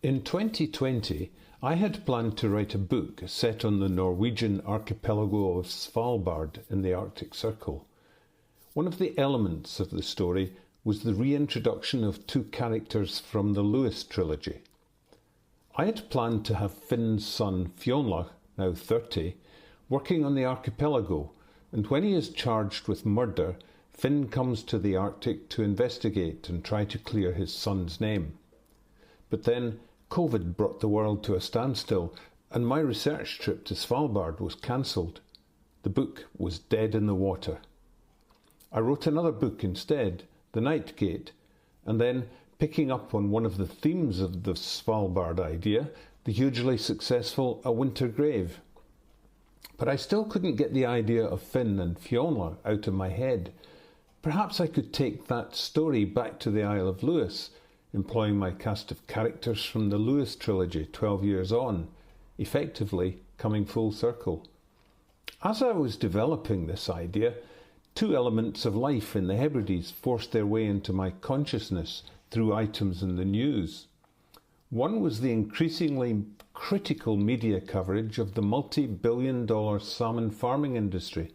In 2020, I had planned to write a book set on the Norwegian archipelago of Svalbard in the Arctic Circle. One of the elements of the story was the reintroduction of two characters from the Lewis trilogy. I had planned to have Finn's son Fionlach, now 30, working on the archipelago, and when he is charged with murder, Finn comes to the Arctic to investigate and try to clear his son's name. But then COVID brought the world to a standstill, and my research trip to Svalbard was cancelled. The book was dead in the water. I wrote another book instead, The Night Gate, and then, picking up on one of the themes of the Svalbard idea, the hugely successful A Winter Grave. But I still couldn't get the idea of Finn and Fiona out of my head. Perhaps I could take that story back to the Isle of Lewis, employing my cast of characters from the Lewis trilogy 12 years on, effectively coming full circle. As I was developing this idea, two elements of life in the Hebrides forced their way into my consciousness through items in the news. One was the increasingly critical media coverage of the multi-billion-dollar salmon farming industry,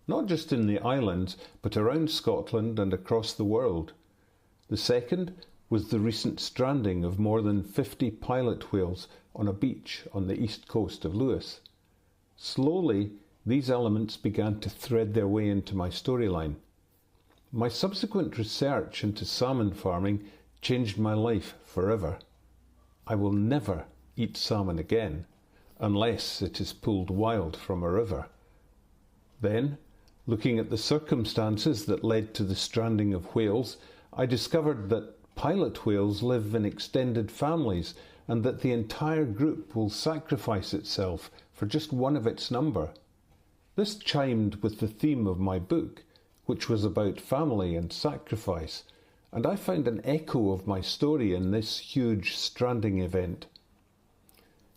not just in the islands, but around Scotland and across the world. The second was the recent stranding of more than 50 pilot whales on a beach on the east coast of Lewis. Slowly, these elements began to thread their way into my storyline. My subsequent research into salmon farming changed my life forever. I will never eat salmon again, unless it is pulled wild from a river. Then, looking at the circumstances that led to the stranding of whales, I discovered that pilot whales live in extended families and that the entire group will sacrifice itself for just one of its number. This chimed with the theme of my book, which was about family and sacrifice, and I found an echo of my story in this huge stranding event.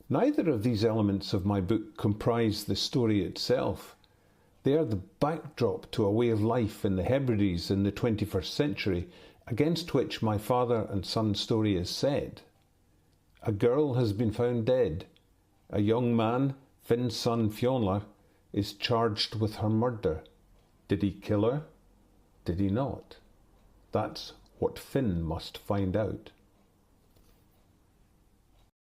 Neither of these elements of my book comprise the story itself. They are the backdrop to a way of life in the Hebrides in the 21st century, against which my father and son story is set. A girl has been found dead. A young man, Finn's son Fionlach, is charged with her murder. Did he kill her? Did he not? That's what Finn must find out.